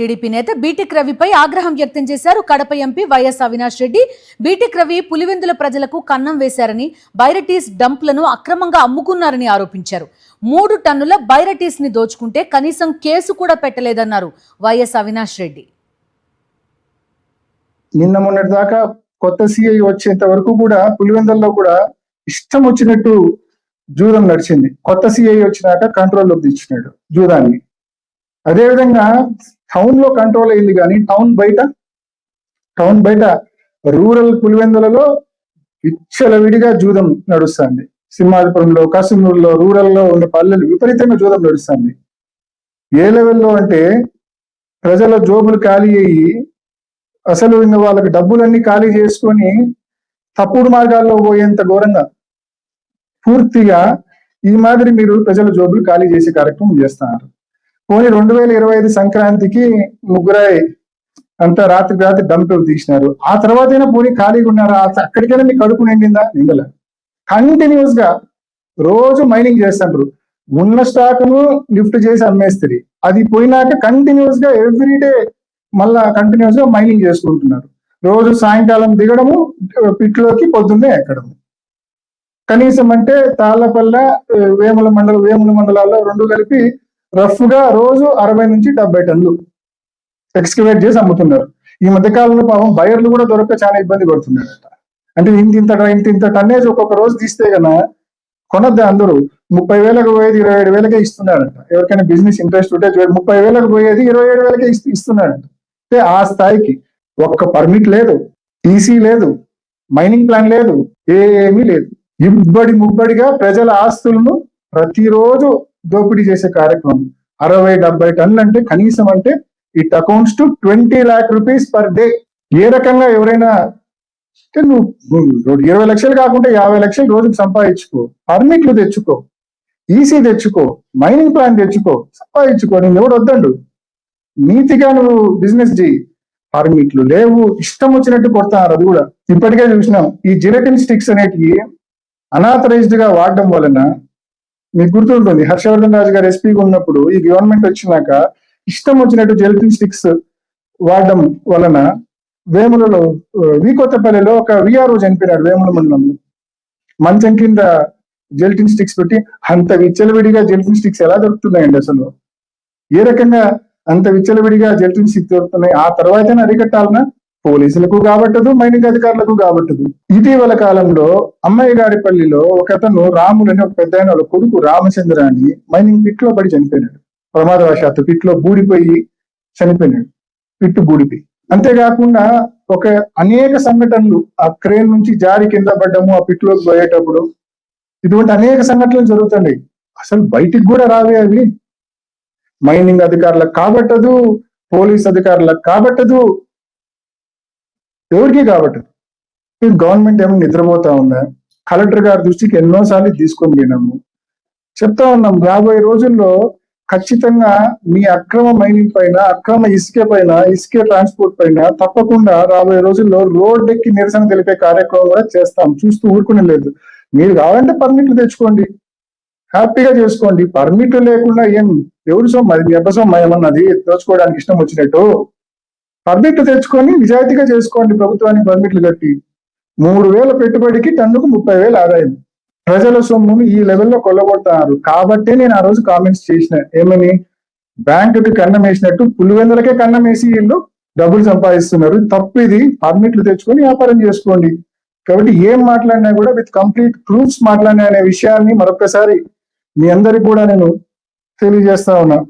TDP నేత BTech రవిపై ఆగ్రహం వ్యక్తం చేశారు Kadapa MP YS Avinash Reddy. BTech Ravi Pulivendula ప్రజలకు కన్నం వేశారని, బైరటీస్ డంప్లను అక్రమంగా అమ్ముకున్నారని ఆరోపించారు. 3 టన్నుల బైరటీస్ ని దోచుకుంటే కనీసం కేసు కూడా పెట్టలేదన్నారు వైఎస్ అవినాష్ రెడ్డి. నిన్న మొన్నటి దాకా కొత్త సిఐ వచ్చేంత వరకు కూడా పులివెందుల్లో కూడా ఇష్టం వచ్చినట్టు జూదం నడిచింది. కొత్త సిఐ వచ్చినాక కంట్రోల్లోకి తెచ్చినాడు జూదాన్ని. అదేవిధంగా టౌన్ లో కంట్రోల్ అయింది, కానీ టౌన్ బయట రూరల్ పులివెందులలో విచ్చలవిడిగా జూదం నడుస్తుంది. సింహాదిపురంలో, కసుమూరులో, రూరల్లో ఉన్న పల్లెలు విపరీతంగా జూదం నడుస్తుంది. ఏ లెవెల్లో అంటే ప్రజల జోబులు ఖాళీ అయ్యి అసలు ఇంకా వాళ్ళకి డబ్బులన్నీ ఖాళీ చేసుకొని తప్పుడు మార్గాల్లో పోయేంత ఘోరంగా పూర్తిగా ఈ మాదిరి మీరు ప్రజల జోబులు ఖాళీ చేసే కార్యక్రమం చేస్తున్నారు. పోనీ 2025 సంక్రాంతికి ముగ్గురాయి అంతా రాత్రి డంప్ తీసినారు. ఆ తర్వాతైనా పోనీ ఖాళీగా ఉన్నారా? అక్కడికైనా మీకు కడుపు నిండిందా? నిండలే. కంటిన్యూస్ గా రోజు మైనింగ్ చేస్తుంటారు. ఉన్న స్టాక్ను లిఫ్ట్ చేసి అమ్మేస్తారు. అది పోయినాక కంటిన్యూస్ గా ఎవ్రీడే మళ్ళా కంటిన్యూస్ గా మైనింగ్ చేసుకుంటున్నారు. రోజు సాయంకాలం దిగడము, పిట్లోకి పొద్దున్నే ఎక్కడము. కనీసం అంటే తాళ్లపల్లె, వేముల మండలాల్లో 2 కలిపి రఫ్ గా రోజు 60 నుంచి 70 టన్నులు ఎక్స్కవేట్ చేసి అమ్ముతున్నారు. ఈ మధ్యకాలంలో పాపం బయర్లు కూడా దొరక్క చాలా ఇబ్బంది పడుతున్నారట. అంటే ఇంత టన్నేజ్ ఒక్కొక్క రోజు తీస్తే కన్నా కొనద్దు. అందరూ 30,000కు పోయేది 27,000కే ఇస్తున్నారంట. ఎవరికైనా బిజినెస్ ఇంట్రెస్ట్ ఉంటే 30,000కు పోయేది 27,000కే ఇస్తున్నారంట. అంటే ఆ స్థాయికి ఒక్క పర్మిట్ లేదు, ఈసీ లేదు, మైనింగ్ ప్లాన్ లేదు, ఏమీ లేదు. ముబ్బడిగా ప్రజల ఆస్తులను ప్రతిరోజు దోపిడీ చేసే కార్యక్రమం. 60-70 టన్నులు అంటే కనీసం అంటే it accounts to 20 lakh rupees per day. ఏ రకంగా ఎవరైనా నువ్వు 20 లక్షలు కాకుండా 50 లక్షలు రోజుకు సంపాదించుకో, పర్మిట్లు తెచ్చుకో, ఈసీ తెచ్చుకో, మైనింగ్ ప్లాన్ తెచ్చుకో, సంపాదించుకో. నేను ఎవడు వద్దండు, నీతిగా నువ్వు బిజినెస్ చేయి. పర్మిట్లు లేవు, ఇష్టం వచ్చినట్టు కొడతారు. అది కూడా ఇప్పటికే చూసినాం. ఈ జిలటిన్ స్టిక్స్ అనేటివి అనాథరైజ్డ్ గా వాడడం వలన మీకు గుర్తుంటుంది, హర్షవర్ధన్ రాజు గారు ఎస్పీగా ఉన్నప్పుడు ఈ గవర్నమెంట్ వచ్చినాక ఇష్టం వచ్చినట్టు జెలటిన్ స్టిక్స్ వాడడం వలన వేములలో కొత్తపల్లిలో ఒక విఆర్ఓ చనిపోయినాడు. వేముల మండలంలో మంచం కింద జెలటిన్ స్టిక్స్ పెట్టి. అంత విచ్చలవిడిగా జెలటిన్ స్టిక్స్ ఎలా దొరుకుతున్నాయండి? అసలు ఏ రకంగా అంత విచ్చలవిడిగా జెలటిన్ స్టిక్స్ దొరుకుతున్నాయి? ఆ తర్వాతైనా అరికట్టాలన్నా పోలీసులకు కాబట్టదు, మైనింగ్ అధికారులకు కాబట్టదు. ఇటీవల కాలంలో అమ్మాయిగారిపల్లిలో ఒకతను రాములని ఒక పెద్ద ఆయన కొడుకు రామచంద్ర అని మైనింగ్ పిట్ లో పడి చనిపోయినాడు. ప్రమాదవశాత్తు పిట్ లో బూడిపోయి చనిపోయినాడు. పిట్టు బూడిపోయి. అంతేకాకుండా అనేక సంఘటనలు ఆ క్రేన్ నుంచి జారి కింద పడ్డము, ఆ పిట్లోకి పోయేటప్పుడు ఇటువంటి అనేక సంఘటనలు జరుగుతున్నాయి. అసలు బయటికి కూడా రావే అవి. మైనింగ్ అధికారులకు కాబట్టదు, పోలీస్ అధికారులకు కాబట్టదు, ఎవరికి కాబట్టదు. గవర్నమెంట్ ఏమో నిద్రపోతా ఉందా? కలెక్టర్ గారి దృష్టికి ఎన్నోసార్లు తీసుకొని పోయినాము, చెప్తా ఉన్నాం. రాబోయే రోజుల్లో ఖచ్చితంగా మీ అక్రమ మైనింగ్ పైన, అక్రమ ఇసుకే ట్రాన్స్పోర్ట్ పైన తప్పకుండా రాబోయే రోజుల్లో రోడ్డెక్కి నిరసన తెలిపే కార్యక్రమం కూడా చేస్తాం. చూస్తూ ఊరుకునే లేదు. మీరు కావాలంటే పర్మిట్లు తెచ్చుకోండి, హ్యాపీగా చేసుకోండి. పర్మిట్లు లేకుండా ఎవరు సొమ్ము? మీ అబ్బ సొమ్ము ఏమన్నది దోచుకోవడానికి ఇష్టం వచ్చినట్టు? పర్మిట్లు తెచ్చుకొని నిజాయితీగా చేసుకోండి. ప్రభుత్వానికి పర్మిట్లు కట్టి 3,000 పెట్టుబడికి టన్నుకు 30,000 ఆదాయం. ప్రజల సొమ్మును ఈ లెవెల్లో కొల్లగొడతారు. కాబట్టే నేను ఆ రోజు కామెంట్స్ చేసిన, ఏమని? బ్యాంకుకి కన్నం వేసినట్టు పులివెందులకే కన్నం వేసి వీళ్ళు డబ్బులు సంపాదిస్తున్నారు. తప్పు ఇది. పర్మిట్లు తెచ్చుకొని వ్యాపారం చేసుకోండి. కాబట్టి ఏం మాట్లాడినా కూడా విత్ కంప్లీట్ ప్రూఫ్స్ మాట్లాడినా అనే విషయాన్ని మరొకసారి మీ అందరికి కూడా నేను తెలియజేస్తా ఉన్నా.